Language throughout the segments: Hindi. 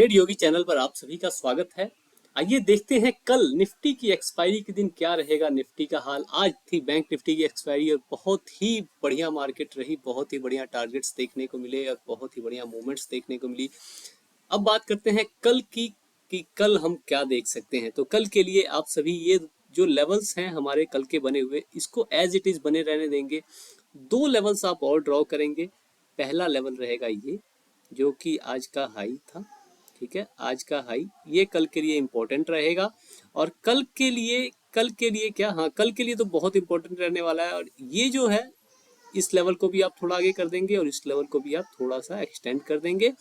ट्रेड योगी चैनल पर आप सभी का स्वागत है। आइए देखते हैं कल निफ्टी की एक्सपायरी के दिन क्या रहेगा निफ्टी का हाल। आज थी बैंक निफ्टी की एक्सपायरी और बहुत ही बढ़िया मार्केट रही, बहुत ही बढ़िया टारगेट्स देखने को मिले और बहुत ही बढ़िया मूवमेंट्स देखने को मिली। अब बात करते हैं कल की कि कल हम क्या देख सकते हैं। तो कल के लिए आप सभी ये जो लेवल्स हैं हमारे कल के बने हुए, इसको एज इट इज बने रहने देंगे। दो लेवल्स आप और ड्रॉ करेंगे। पहला लेवल रहेगा ये जो कि आज का हाई था, ठीक है, आज का हाई ये कल के लिए इम्पोर्टेंट रहेगा। और कल के लिए क्या, हाँ कल के लिए तो बहुत इंपॉर्टेंट रहने वाला है। और ये जो है इस लेवल को भी आप थोड़ा आगे कर देंगे और इस लेवल को भी आप थोड़ा सा एक्सटेंड कर देंगे।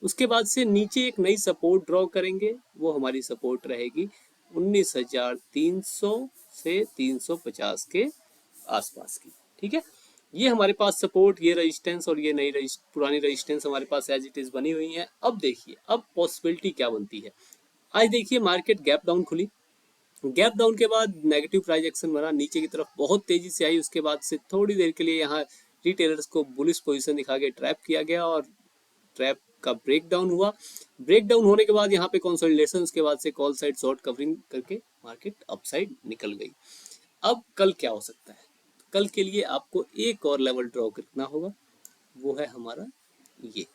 उसके बाद से नीचे एक नई सपोर्ट ड्रॉ करेंगे, वो हमारी सपोर्ट रहेगी 19,300 से 350 के आसपास की, ठीक है। ये हमारे पास सपोर्ट, ये रेजिस्टेंस और ये नई पुरानी रेजिस्टेंस हमारे पास एज इट इज बनी हुई है। अब देखिए अब पॉसिबिलिटी क्या बनती है। आज देखिए मार्केट गैप डाउन खुली, गैप डाउन के बाद नेगेटिव प्राइस एक्शन बना, नीचे की तरफ बहुत तेजी से आई। उसके बाद से थोड़ी देर के लिए यहाँ रिटेलर्स को बुलिश पोजीशन दिखा के ट्रैप किया गया और ट्रैप का ब्रेक डाउन हुआ। ब्रेक डाउन होने के बाद यहाँ पे कंसोलिडेशन, उसके बाद से कॉल साइड शॉर्ट कवरिंग करके मार्केट अपसाइड निकल गई। अब कल क्या हो सकता है, कल के लिए आपको एक और लेवल ड्रॉ करना होगा, वो है हमारा ये,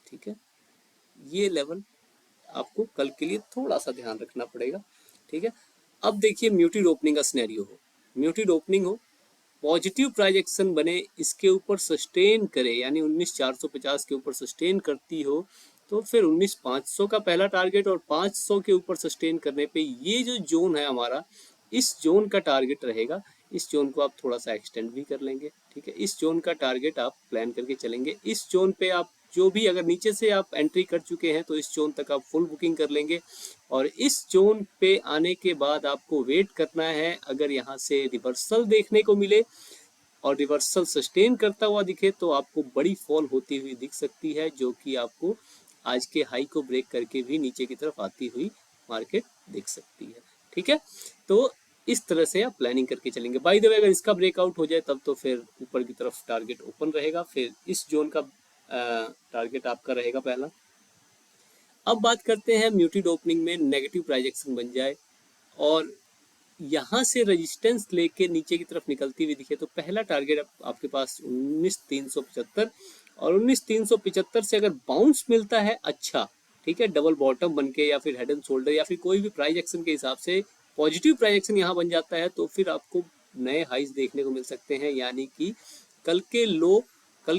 ठीक है। ये लेवल आपको कल के लिए थोड़ा सा ध्यान रखना पड़ेगा, ठीक है। अब देखिए म्यूटेड ओपनिंग का सिनेरियो हो, म्यूटेड ओपनिंग हो, पॉजिटिव प्राइस एक्शन बने, इसके ऊपर सस्टेन करे, यानी 19,450 के ऊपर सस्टेन करती हो, तो फिर 19,500 का पहला टारगेट और 500 के ऊपर सस्टेन करने पे ये जो जोन है हमारा, इस जोन का टारगेट रहेगा। इस जोन को आप थोड़ा सा एक्सटेंड भी कर लेंगे, ठीक है। इस जोन का टारगेट आप प्लान करके चलेंगे। इस जोन पे आप जो भी, अगर नीचे से आप एंट्री कर चुके हैं तो इस जोन तक आप फुल बुकिंग कर लेंगे। और इस जोन पे आने के बाद आपको वेट करना है। अगर यहाँ से रिवर्सल देखने को मिले और रिवर्सल सस्टेन करता हुआ दिखे तो आपको बड़ी फॉल होती हुई दिख सकती है, जो कि आपको आज के हाई को ब्रेक करके भी नीचे की तरफ आती हुई मार्केट दिख सकती है, ठीक है। तो इस तरह से आप प्लानिंग करके चलेंगे। बाय द वे अगर इसका ब्रेकआउट हो जाए तब तो फिर ऊपर की तरफ टारगेट ओपन रहेगा, फिर इस जोन का टारगेट आपका रहेगा पहला। अब बात करते हैं म्यूटेड ओपनिंग में नेगेटिव प्राइस एक्शन बन जाए और यहाँ से रेजिस्टेंस लेके नीचे की तरफ निकलती हुई दिखे, तो पहला टारगेट आपके पास 19,375 और 19,375 से अगर बाउंस मिलता है अच्छा, ठीक है, डबल बॉटम बन के या फिर हेड एंड शोल्डर या फिर कोई भी प्राइस एक्शन के हिसाब से पॉजिटिव प्राइस एक्शन यहाँ बन जाता है, तो फिर आपको नए हाइज देखने को मिल सकते हैं। यानी कि कल के लो कल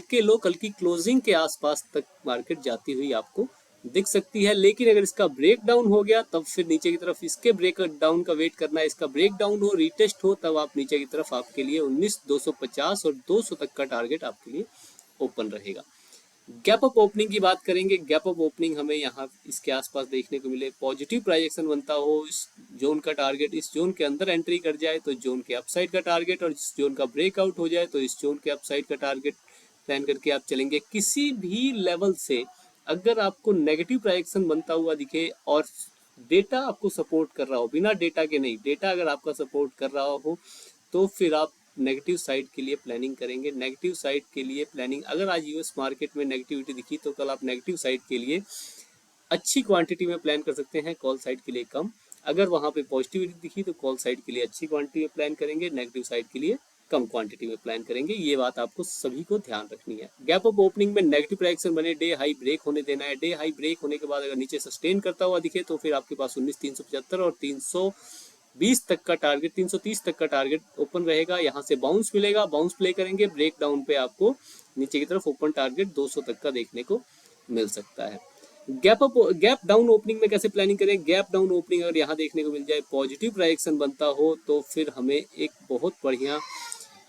की क्लोजिंग के आसपास तक मार्केट जाती हुई आपको दिख सकती है। लेकिन अगर इसका ब्रेक डाउन हो गया तब फिर नीचे की तरफ इसके ब्रेक डाउन का वेट करना है। इसका ब्रेक डाउन हो, रीटेस्ट हो, तब आप नीचे की तरफ आपके लिए 19,250 और 200 तक का टारगेट आपके लिए ओपन रहेगा। गैप अप ओपनिंग की बात करेंगे। गैप अप ओपनिंग हमें यहाँ इसके आसपास देखने को मिले, पॉजिटिव प्राइस एक्शन बनता हो, इस जोन का टारगेट, इस जोन के अंदर एंट्री कर जाए तो जोन के अपसाइड का टारगेट, और इस जोन का ब्रेकआउट हो जाए तो इस जोन के अपसाइड का टारगेट प्लान करके आप चलेंगे। किसी भी लेवल से अगर आपको नेगेटिव प्राइस एक्शन बनता हुआ दिखे और डेटा आपको सपोर्ट कर रहा हो, बिना डेटा के नहीं, डेटा अगर आपका सपोर्ट कर रहा हो तो फिर आप नेगेटिव साइड के लिए प्लानिंग करेंगे। नेगेटिव साइड के लिए प्लानिंग, अगर आज यूएस मार्केट में नेगेटिविटी दिखी तो कल आप नेगेटिव साइड के लिए अच्छी क्वांटिटी में प्लान कर सकते हैं, कॉल साइड के लिए कम। अगर वहां पे पॉजिटिविटी दिखी तो कॉल साइड के लिए अच्छी क्वांटिटी में प्लान करेंगे, नेगेटिव साइड के लिए कम क्वांटिटी में प्लान करेंगे। ये बात आपको सभी को ध्यान रखनी है। गैप अप ओपनिंग में नेगेटिव प्राइस बने, डे हाई ब्रेक होने देना है। डे हाई ब्रेक होने के बाद अगर नीचे सस्टेन करता हुआ दिखे तो फिर आपके पास 19,375 और 320 तक का टारगेट, 330 तक का टारगेट ओपन रहेगा। यहाँ से बाउंस मिलेगा, बाउंस प्ले करेंगे, ब्रेक डाउन पे आपको नीचे की तरफ ओपन टारगेट 200 तक का देखने को मिल सकता है। गैप डाउन ओपनिंग में कैसे प्लानिंग करें। गैप डाउन ओपनिंग अगर यहाँ देखने को मिल जाए, पॉजिटिव प्राइस बनता हो, तो फिर हमें एक बहुत बढ़िया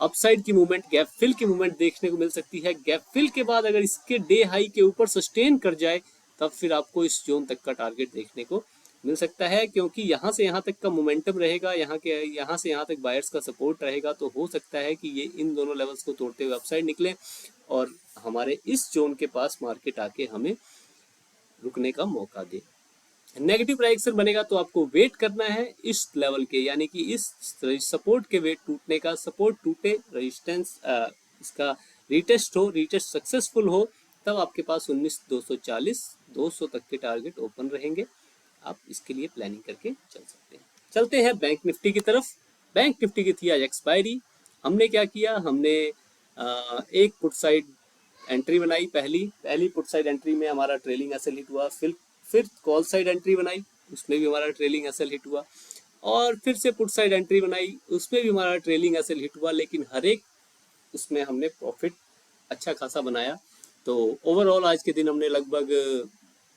अपसाइड की मूवमेंट, गैप फिल की मूवमेंट देखने को मिल सकती है। गैप फिल के बाद अगर इसके डे हाई के ऊपर सस्टेन कर जाए तब फिर आपको इस जोन तक का टारगेट देखने को मिल सकता है, क्योंकि यहाँ से यहाँ तक का मोमेंटम रहेगा, यहाँ से यहाँ तक बायर्स का सपोर्ट रहेगा। तो हो सकता है कि ये इन दोनों लेवल्स को तोड़ते हुए अपसाइड निकले और हमारे इस जोन के पास मार्केट आके हमें रुकने का मौका दे। नेगेटिव प्राइस एक्शन बनेगा तो आपको वेट करना है इस लेवल के, यानी कि इस सपोर्ट के वेट टूटने का। सपोर्ट टूटे, रेजिस्टेंस इसका रीटेस्ट हो, रीटेस्ट सक्सेसफुल हो तब आपके पास 19,240 200 तक के टारगेट ओपन रहेंगे। आप इसके लिए प्लानिंग करके चल सकते हैं। चलते हैं बैंक निफ्टी की तरफ। बैंक निफ्टी की थी आज एक्सपायरी। हमने क्या किया, हमने एक पुट साइड एंट्री बनाई। पहली पुट साइड एंट्री में हमारा ट्रेलिंग एसएल हिट हुआ। फिर कॉल साइड एंट्री बनाई, उसमें भी हमारा ट्रेलिंग एसएल हिट हुआ। और फिर से पुट साइड एंट्री बनाई, उसमें भी हमारा ट्रेलिंग एसएल हिट हुआ। लेकिन हर एक उसमें हमने प्रॉफिट अच्छा खासा बनाया। तो ओवरऑल आज के दिन हमने लगभग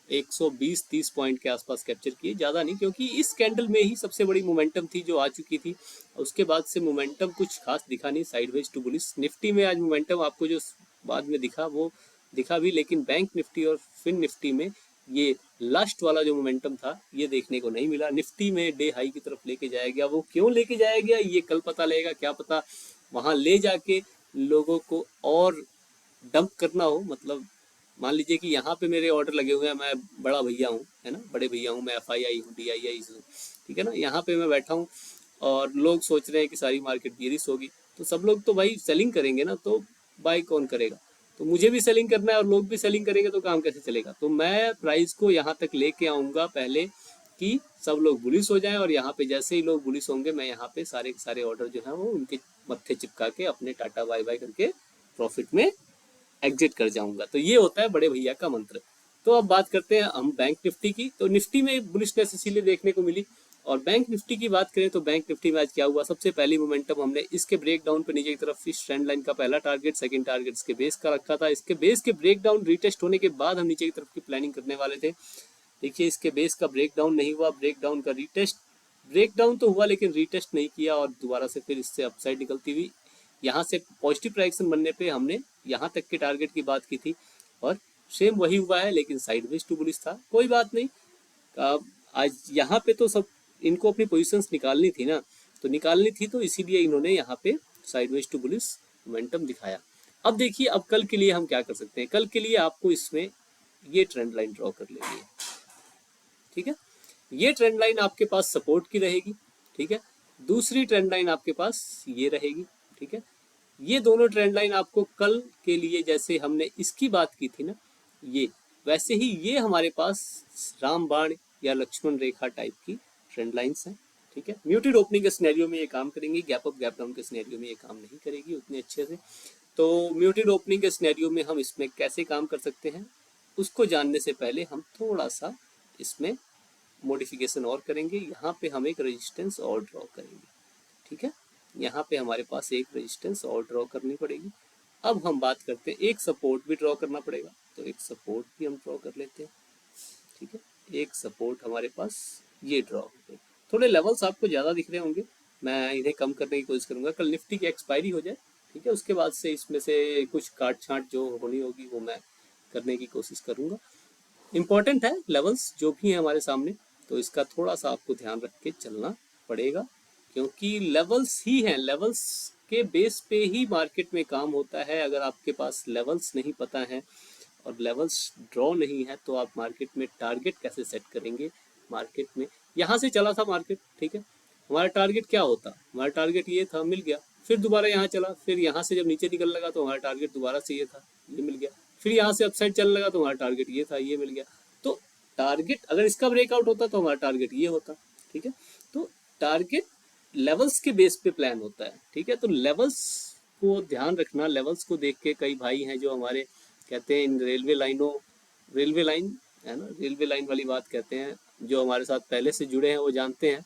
120-30 पॉइंट के आसपास कैप्चर किए, ज़्यादा नहीं, क्योंकि इस कैंडल में ही सबसे बड़ी मोमेंटम थी जो आ चुकी थी। उसके बाद से मोमेंटम कुछ खास दिखा नहीं, साइडवेज टू बुलिश। निफ्टी में आज मोमेंटम आपको जो बाद में दिखा वो दिखा भी, लेकिन बैंक निफ्टी और फिन निफ्टी में ये लास्ट वाला जो मोमेंटम था ये देखने को नहीं मिला। निफ्टी में डे हाई की तरफ लेके जाया गया, वो क्यों लेके जाया गया ये कल पता लगेगा। क्या पता वहां ले जाके लोगों को और डंप करना हो। मतलब मान लीजिए कि यहाँ पे मेरे ऑर्डर लगे हुए हैं, मैं बड़ा भैया हूँ, है ना, बड़े भैया हूँ, मैं FII हूँ, DII हूँ, ठीक है ना। यहाँ पे मैं बैठा हूँ और लोग सोच रहे हैं कि सारी मार्केट बेरिश होगी, तो सब लोग तो भाई सेलिंग करेंगे ना, तो बाई कौन करेगा। तो मुझे भी सेलिंग करना है और लोग भी सेलिंग करेंगे, तो काम कैसे चलेगा। तो मैं प्राइस को यहाँ तक लेके आऊँगा पहले कि सब लोग बुलिश हो जाएं, और यहाँ पे जैसे ही लोग बुलिश होंगे मैं यहाँ पे सारे के सारे ऑर्डर जो है वो उनके मत्थे चिपका के अपने टाटा बाय बाय करके प्रॉफिट में एग्जिट कर जाऊंगा। तो ये होता है बड़े भैया का मंत्र। तो अब बात करते हैं हम बैंक निफ्टी की। तो निफ्टी में बुलिशनेस इसीलिए देखने को मिली। और बैंक निफ्टी की बात करें तो बैंक निफ्टी में आज क्या हुआ, सबसे पहली मोमेंटम हमने इसके ब्रेकडाउन पे नीचे की तरफ इस ट्रेंड लाइन का पहला टारगेट, सेकंड टारगेट इसके बेस का रखा था। इसके बेस के ब्रेकडाउन रिटेस्ट होने के बाद हम नीचे की तरफ की प्लानिंग करने वाले थे। देखिए इसके बेस का ब्रेकडाउन नहीं हुआ, ब्रेकडाउन का रिटेस्ट, ब्रेकडाउन तो हुआ लेकिन रिटेस्ट नहीं किया, और दोबारा से फिर इससे अपसाइड निकलती हुई यहाँ से पॉजिटिव प्राइक्शन बनने पे हमने यहाँ तक के टारगेट की बात की थी, और सेम वही हुआ है, लेकिन साइडवेज टू बुलिश था। कोई बात नहीं, आज यहाँ पे तो सब इनको अपनी पोजीशंस निकालनी थी ना, तो निकालनी थी, तो इसीलिए इन्होंने यहाँ पे साइडवेज टू बुलिश मोमेंटम दिखाया। अब देखिए, अब कल के लिए हम क्या कर सकते हैं। कल के लिए आपको इसमें ये ट्रेंड लाइन ड्रॉ कर लेंगे, ठीक है। ये ट्रेंड लाइन आपके पास सपोर्ट की रहेगी, ठीक है। दूसरी ट्रेंड लाइन आपके पास ये रहेगी, ठीक है। ये दोनों ट्रेंड लाइन आपको कल के लिए, जैसे हमने इसकी बात की थी ना, ये वैसे ही ये हमारे पास रामबाण या लक्ष्मण रेखा टाइप की ट्रेंड लाइंस हैं, ठीक है। म्यूटेड ओपनिंग के सिनेरियो में ये काम करेंगी, गैप अप गैप डाउन के सिनेरियो में ये काम नहीं करेगी उतने अच्छे से। तो म्यूटेड ओपनिंग के सिनेरियो में हम इसमें कैसे काम कर सकते हैं उसको जानने से पहले हम थोड़ा सा इसमें मॉडिफिकेशन और करेंगे। यहाँ पे हम एक रेजिस्टेंस और ड्रॉ करेंगे, ठीक है। यहाँ पे हमारे पास एक रेजिस्टेंस और ड्रॉ करनी पड़ेगी। अब हम बात करते हैं, एक सपोर्ट भी ड्रॉ करना पड़ेगा, तो एक सपोर्ट भी हम ड्रॉ कर लेते हैं, ठीक है। एक सपोर्ट हमारे पास ये ड्रॉ हो गए। थोड़े लेवल्स आपको ज़्यादा दिख रहे होंगे, मैं इन्हें कम करने की कोशिश करूंगा। कल निफ्टी की एक्सपायरी हो जाए, ठीक है, उसके बाद से इसमें से कुछ काट छांट जो होनी होगी वो मैं करने की कोशिश करूंगा। इम्पॉर्टेंट है लेवल्स जो भी हैं हमारे सामने, तो इसका थोड़ा सा आपको ध्यान रख के चलना पड़ेगा, क्योंकि लेवल्स ही हैं, लेवल्स के बेस पे ही मार्केट में काम होता है। अगर आपके पास लेवल्स नहीं पता है और लेवल्स ड्रॉ नहीं है, तो आप मार्केट में टारगेट कैसे सेट करेंगे। मार्केट में यहाँ से चला था मार्केट, ठीक है, हमारा टारगेट क्या होता, हमारा टारगेट ये था, मिल गया। फिर दोबारा यहाँ चला, फिर यहाँ से जब नीचे निकल लगा तो हमारा टारगेट दोबारा से ये था, ये मिल गया। फिर यहाँ से अपसाइड चलने लगा तो हमारा टारगेट ये था, ये मिल गया। तो टारगेट अगर इसका ब्रेकआउट होता तो हमारा टारगेट ये होता, ठीक है। तो टारगेट लेवल्स के बेस पे प्लान होता है, ठीक है। तो लेवल्स को ध्यान रखना, लेवल्स को देख के कई भाई हैं जो हमारे कहते हैं इन रेलवे लाइनों, रेलवे लाइन है ना, रेलवे लाइन वाली बात कहते हैं, जो हमारे साथ पहले से जुड़े हैं वो जानते हैं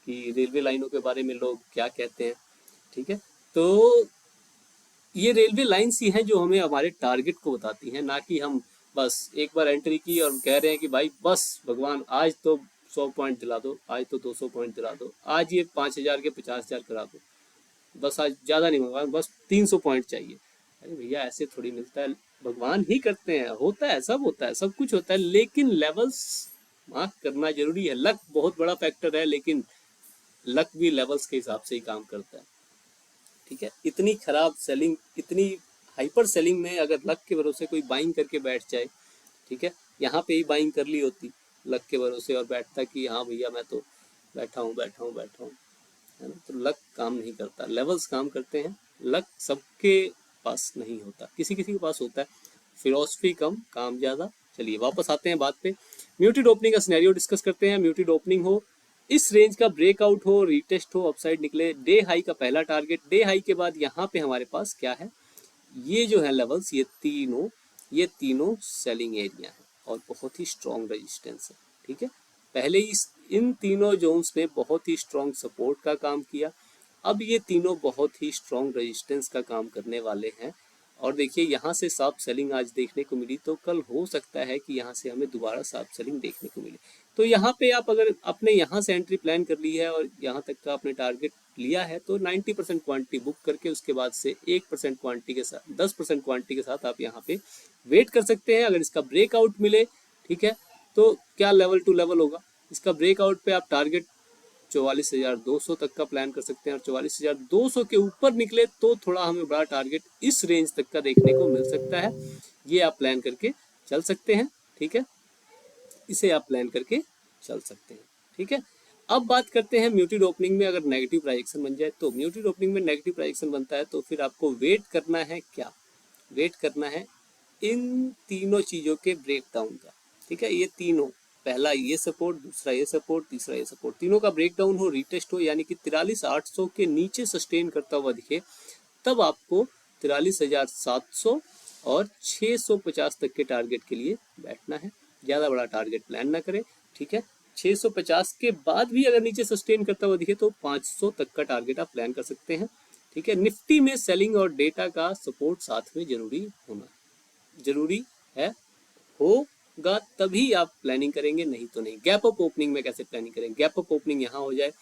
कि रेलवे लाइनों के बारे में लोग क्या कहते हैं, ठीक है। तो ये रेलवे लाइन्स ही हैं जो हमें हमारे टारगेट को बताती हैं, ना कि हम बस एक बार एंट्री की और कह रहे हैं कि भाई बस भगवान आज तो 100 पॉइंट दिला दो, आज तो 200 पॉइंट दिला दो, आज ये 5,000 के 50,000 करा दो, बस आज ज़्यादा नहीं मंगवा, बस 300 पॉइंट चाहिए। अरे भैया ऐसे थोड़ी मिलता है, भगवान ही करते हैं, होता है, सब होता है, सब कुछ होता है, लेकिन लेवल्स मार्क करना जरूरी है। लक बहुत बड़ा फैक्टर है, लेकिन लक भी लेवल्स के हिसाब से ही काम करता है, ठीक है। इतनी खराब सेलिंग, इतनी हाइपर सेलिंग में अगर लक के भरोसे कोई बाइंग करके बैठ जाए, ठीक है, यहाँ पे ही बाइंग कर ली होती लक के भरोसे और बैठता कि हाँ भैया मैं तो बैठा हूँ बैठा हूँ बैठा हूँ, है ना। तो लक काम नहीं करता, लेवल्स काम करते हैं। लक सबके पास नहीं होता, किसी किसी के पास होता है। फिलॉसफी कम, काम ज्यादा। चलिए वापस आते हैं बात पे। म्यूटेड ओपनिंग का सिनेरियो डिस्कस करते हैं। म्यूटेड ओपनिंग हो, इस रेंज का ब्रेकआउट हो, रीटेस्ट हो, अपसाइड निकले, डे हाई का पहला टारगेट, डे हाई के बाद यहाँ पे हमारे पास क्या है, ये जो है लेवल्स, ये तीनों सेलिंग एरिया है और बहुत ही स्ट्रॉन्ग रेजिस्टेंस है। ठीक है, पहले इन तीनों जोन्स में बहुत ही स्ट्रॉन्ग सपोर्ट का काम किया, अब ये तीनों बहुत ही स्ट्रॉन्ग रेजिस्टेंस का काम करने वाले हैं। और देखिए यहाँ से साफ सेलिंग आज देखने को मिली, तो कल हो सकता है कि यहाँ से हमें दोबारा साफ सेलिंग देखने को मिले। तो यहाँ पे आप अगर आपने यहाँ से एंट्री प्लान कर ली है और यहाँ तक का आपने टारगेट लिया है, तो 90% क्वांटिटी बुक करके उसके बाद से 1% क्वांटिटी के साथ, 10% क्वांटिटी के साथ आप यहाँ पे वेट कर सकते हैं। अगर इसका ब्रेकआउट मिले, ठीक है, तो क्या लेवल टू लेवल होगा, इसका ब्रेकआउट पे आप टारगेट 44,200 तक का प्लान कर सकते हैं, और 44,200 के ऊपर निकले तो थोड़ा हमें बड़ा टारगेट इस रेंज तक का देखने को मिल सकता है। ये आप प्लान करके चल सकते हैं। ठीक है, इसे आप प्लान करके चल सकते हैं। ठीक है, अब बात करते हैं म्यूटेड ओपनिंग में अगर नेगेटिव प्राइजेक्शन बन जाए तो। म्यूटेड ओपनिंग में नेगेटिव प्राइजेक्शन बनता है तो फिर आपको वेट करना है, क्या वेट करना है, इन तीनों चीजों के ब्रेकडाउन का। ठीक है, ये तीनों, पहला ये सपोर्ट, दूसरा ये सपोर्ट, तीसरा ये सपोर्ट, तीनों का ब्रेकडाउन हो, रीटेस्ट हो, यानी कि 43,800 के नीचे सस्टेन करता हुआ दिखे, तब आपको 43,700 और 650 तक के टारगेट के लिए बैठना है। ज़्यादा बड़ा टारगेट प्लान ना करें। ठीक है, 650 के बाद भी अगर नीचे सस्टेन करता हुआ दिखे तो 500 तक का टारगेट आप प्लान कर सकते हैं। ठीक है, निफ्टी में सेलिंग और डेटा का सपोर्ट साथ में जरूरी है, होगा तभी आप प्लानिंग करेंगे, नहीं तो नहीं। गैप अप ओपनिंग में कैसे प्लानिंग करें, गैप अप ओपनिंग यहाँ हो जाए,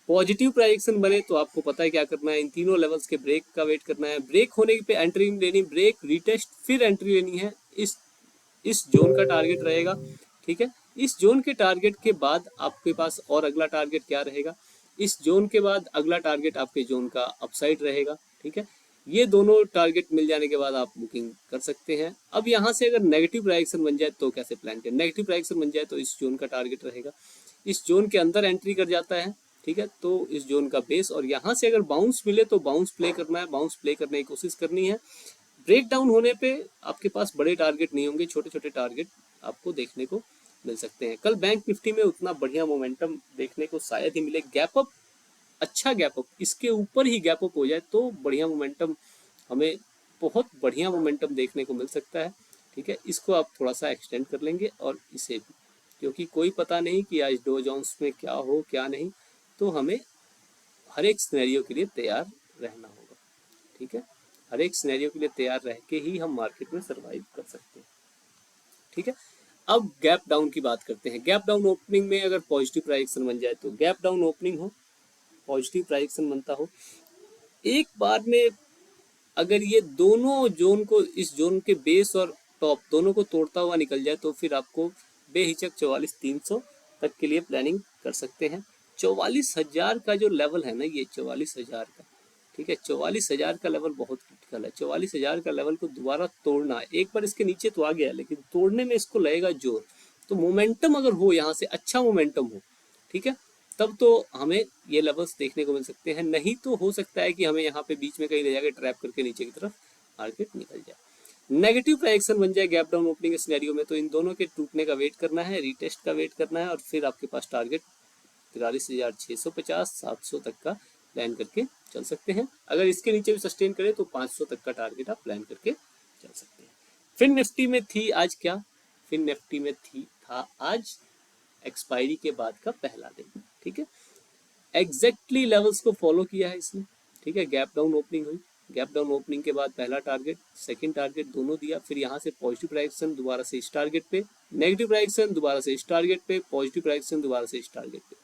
पॉजिटिव प्राइजेक्शन बने तो आपको पता है क्या करना है, इन तीनों लेवल्स के ब्रेक का वेट करना है, ब्रेक होने पे एंट्री लेनी, ब्रेक रीटेस्ट फिर एंट्री लेनी है। इस जोन का टारगेट रहेगा। ठीक है, इस जोन के टारगेट के बाद आपके पास और अगला टारगेट क्या रहेगा, इस जोन के बाद अगला टारगेट आपके जोन का अपसाइड रहेगा। ठीक है, ये दोनों टारगेट मिल जाने के बाद आप बुकिंग कर सकते हैं। अब यहाँ से अगर नेगेटिव प्राइजेक्शन बन जाए तो कैसे प्लान करें, नेगेटिव प्राइजेक्शन बन जाए तो इस जोन का टारगेट रहेगा, इस जोन के अंदर एंट्री कर जाता है। ठीक है, तो इस जोन का बेस, और यहाँ से अगर बाउंस मिले तो बाउंस प्ले करना है, बाउंस प्ले करने की कोशिश करनी है। ब्रेक डाउन होने पे आपके पास बड़े टारगेट नहीं होंगे, छोटे छोटे टारगेट आपको देखने को मिल सकते हैं। कल बैंक निफ्टी में उतना बढ़िया मोमेंटम देखने को शायद ही मिले, गैप अप, अच्छा गैप अप, इसके ऊपर ही गैप अप हो जाए तो बढ़िया मोमेंटम, हमें बहुत बढ़िया मोमेंटम देखने को मिल सकता है। ठीक है, इसको आप थोड़ा सा एक्सटेंड कर लेंगे, और इसे भी, क्योंकि कोई पता नहीं कि आज डो जोन्स में क्या हो क्या नहीं, तो हमें हर एक सिनेरियो के लिए तैयार रहना होगा। ठीक है, हर एक सिनेरियो के लिए तैयार रह के ही हम मार्केट में सरवाइव कर सकते हैं। ठीक है, अब गैप डाउन की बात करते हैं। गैप डाउन ओपनिंग में अगर पॉजिटिव प्राइजेक्शन बन जाए तो, गैप डाउन ओपनिंग हो, पॉजिटिव प्राइजेक्शन बनता हो, एक बार में अगर ये दोनों जोन को, इस जोन के बेस और टॉप दोनों को तोड़ता हुआ निकल जाए तो फिर आपको बेहिचक 44,300 तक के लिए प्लानिंग कर सकते हैं। 44,000 का जो लेवल है ना, ये 44,000 का, ठीक है, 44,000 का लेवल बहुत क्रिटिकल है। 44,000 का लेवल को दोबारा तोड़ना, एक बार इसके नीचे तो आ गया लेकिन तोड़ने में इसको लगेगा जोर। तो मोमेंटम अगर हो, यहाँ से अच्छा मोमेंटम हो, ठीक है, तब तो हमें ये लेवल्स देखने को मिल सकते हैं। नहीं तो हो सकता है कि हमें यहाँ पे बीच में कहीं ले जाकर ट्रैप करके नीचे की तरफ मार्केट निकल जाए। नेगेटिव प्राइजेक्शन बन जाए गैप डाउन ओपनिंग के सिनेरियो में, तो इन दोनों के टूटने का वेट करना है, रीटेस्ट का वेट करना है, और फिर आपके पास टारगेट 43,650 700 तक का प्लान करके चल सकते हैं। अगर इसके नीचे भी सस्टेन करें तो 500 तक का टारगेट आप प्लान करके चल सकते हैं। फिर निफ्टी में थी आज क्या, फिर निफ्टी में था आज एक्सपायरी के बाद का पहला दिन। ठीक है, एग्जैक्टली लेवल्स को फॉलो किया है इसने। ठीक है, गैप डाउन ओपनिंग हुई, गैप डाउन ओपनिंग के बाद पहला टारगेट, सेकंड टारगेट दोनों दिया, फिर यहाँ से पॉजिटिव प्राइजेक्शन दोबारा से इस टारगेट पे, नेगेटिव प्राइजेक्शन दोबारा से इस टारगेट पे, पॉजिटिव प्राइजेक्शन दोबारा से इस टारगेट पे।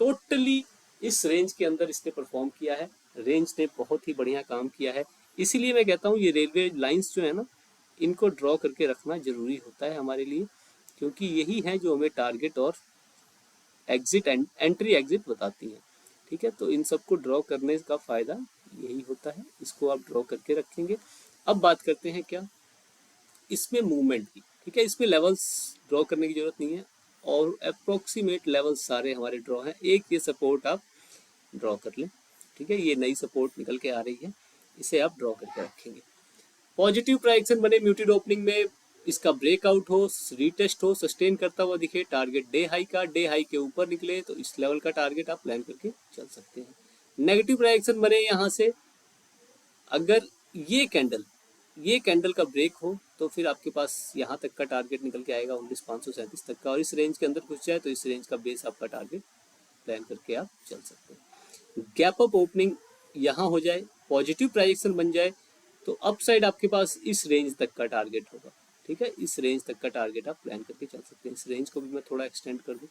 टोटली इस रेंज के अंदर इसने परफॉर्म किया है, रेंज ने बहुत ही बढ़िया काम किया है। इसीलिए मैं कहता हूँ ये रेलवे लाइंस जो है ना, इनको ड्रॉ करके रखना जरूरी होता है हमारे लिए, क्योंकि यही है जो हमें टारगेट और एग्जिट एंट्री एग्जिट बताती हैं। ठीक है, तो इन सबको ड्रॉ करने का फायदा यही होता है, इसको आप ड्रॉ करके रखेंगे। अब बात करते हैं क्या इसमें मूवमेंट की। ठीक है, इसमें लेवल्स ड्रॉ करने की जरूरत नहीं है, और अप्रोक्सीमेट लेवल्स सारे हमारे ड्रॉ हैं। एक ये सपोर्ट आप ड्रॉ कर लें, ठीक है, ये नई सपोर्ट निकल के आ रही है, इसे आप ड्रॉ करके रखेंगे। पॉजिटिव प्राइस बने म्यूटेड ओपनिंग में, इसका ब्रेकआउट हो, रीटेस्ट हो, सस्टेन करता हुआ दिखे, टारगेट डे हाई का, डे हाई के ऊपर निकले तो इस लेवल का टारगेट आप प्लान करके चल सकते हैं। नेगेटिव प्राइस बने यहाँ से, अगर ये कैंडल का ब्रेक हो तो फिर आपके पास यहाँ तक का टारगेट निकल के आएगा 19,537 तक का, और इस रेंज के अंदर घुस जाए तो इस रेंज का बेस आपका टारगेट प्लान करके आप चल सकते हैं। गैप अप ओपनिंग यहाँ हो जाए, पॉजिटिव प्राइजेक्शन बन जाए तो अप साइड आपके पास इस रेंज तक का टारगेट होगा। ठीक है, इस रेंज तक का टारगेट आप प्लान करके चल सकते हैं। इस रेंज को भी मैं थोड़ा एक्सटेंड कर दूं,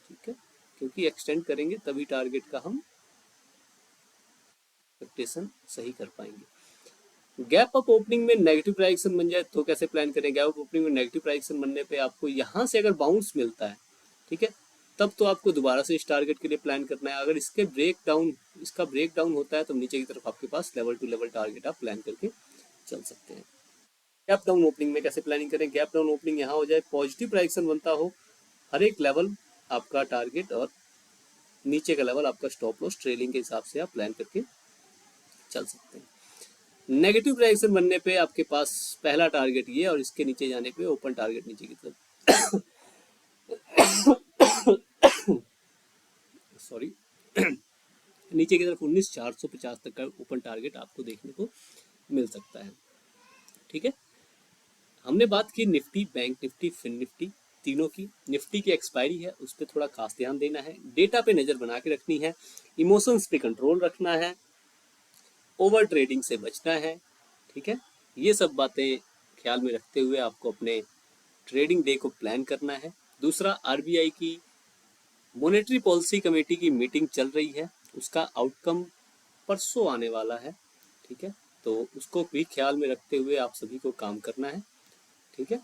ठीक है, क्योंकि एक्सटेंड करेंगे तभी टारगेट का हम एक्सपेक्टेशन सही कर पाएंगे। गैप अप ओपनिंग में नेगेटिव प्राइजेक्शन बन जाए तो कैसे प्लान करें? गैप अप ओपनिंग में नेगेटिव प्राइजेक्शन बनने पे आपको यहाँ से अगर बाउंस मिलता है, ठीक है, तब तो आपको दोबारा से इस टारगेट के लिए प्लान करना है। अगर इसका ब्रेक डाउन होता है तो नीचे की तरफ आपके पास लेवल टू लेवल टारगेट आप प्लान करके चल सकते हैं। गैप डाउन ओपनिंग में कैसे प्लानिंग करें? गैप डाउन ओपनिंग यहाँ हो जाए, पॉजिटिव प्राइजेक्शन बनता हो, हर एक लेवल आपका टारगेट और नीचे का लेवल आपका स्टॉप लॉस ट्रेलिंग के हिसाब से आप प्लान करके चल सकते हैं। नेगेटिव प्राइजेक्शन बनने पे आपके पास पहला टारगेट ये, और इसके नीचे जाने पे ओपन टारगेट नीचे की तरफ सॉरी नीचे की तरफ 19,450 तक का ओपन टारगेट आपको देखने को मिल सकता है। ठीक है, हमने बात की Nifty, bank Nifty, fin Nifty तीनों की। निफ्टी की एक्सपायरी है, उस पर थोड़ा खास ध्यान देना है, डेटा पे नजर बना के रखनी है, इमोशंस पे कंट्रोल रखना है, ओवर ट्रेडिंग से बचना है। ठीक है, ये सब बातें ख्याल में रखते हुए आपको अपने ट्रेडिंग डे को प्लान करना है। दूसरा, आरबीआई की मॉनेटरी पॉलिसी कमेटी की मीटिंग चल रही है, उसका आउटकम परसों आने वाला है। ठीक है, तो उसको भी ख्याल में रखते हुए आप सभी को काम करना है। ठीक है,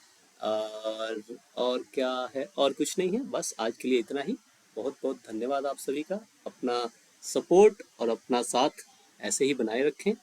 और क्या है, और कुछ नहीं है, बस आज के लिए इतना ही। बहुत बहुत धन्यवाद आप सभी का। अपना सपोर्ट और अपना साथ ऐसे ही बनाए रखें।